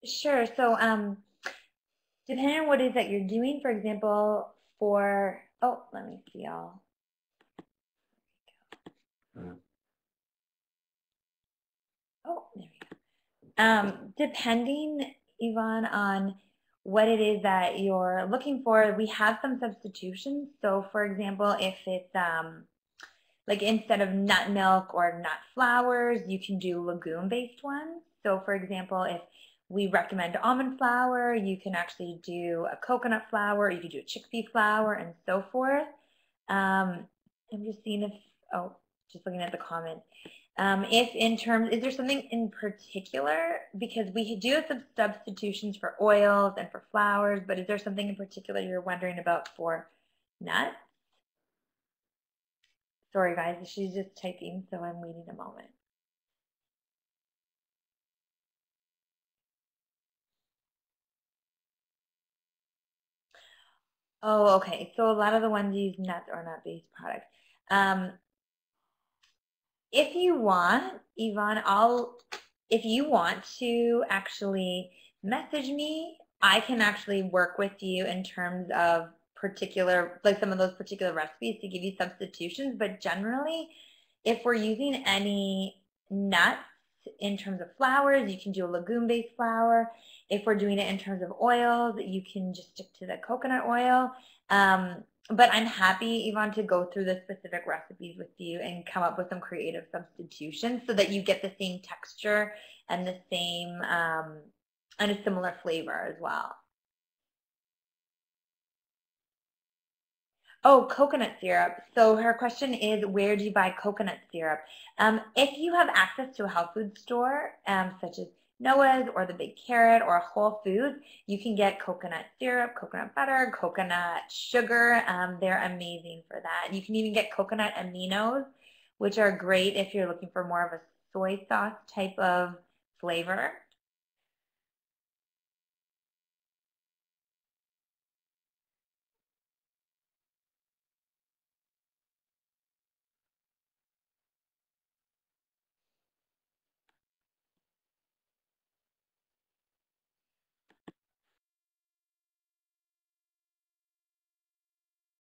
Sure. So depending on what it is that you're doing, for example, let me see all. Oh, there we go. Depending, Yvonne, on what it is that you're looking for, we have some substitutions. So, for example, if it's like instead of nut milk or nut flours, you can do legume-based ones. So, for example, if we recommend almond flour, you can actually do a coconut flour, you can do a chickpea flour, and so forth. I'm just seeing if, oh, just looking at the comments. If in terms, is there something in particular? Because we do have some substitutions for oils and for flours, but is there something in particular you're wondering about for nuts? Sorry, guys, she's just typing, so I'm waiting a moment. Oh, okay. So a lot of the ones use nuts or nut-based products. Um, if you want, Yvonne, if you want to actually message me, I can actually work with you in terms of particular, like some of those particular recipes to give you substitutions. But generally, if we're using any nuts in terms of flours, you can do a legume-based flour. If we're doing it in terms of oils, you can just stick to the coconut oil. But I'm happy, Yvonne, to go through the specific recipes with you and come up with some creative substitutions so that you get the same texture and the same and a similar flavor as well. Oh, coconut syrup. So her question is, where do you buy coconut syrup? If you have access to a health food store, such as Noah's or the Big Carrot or Whole Foods, you can get coconut syrup, coconut butter, coconut sugar. They're amazing for that. You can even get coconut aminos, which are great if you're looking for more of a soy sauce type of flavor.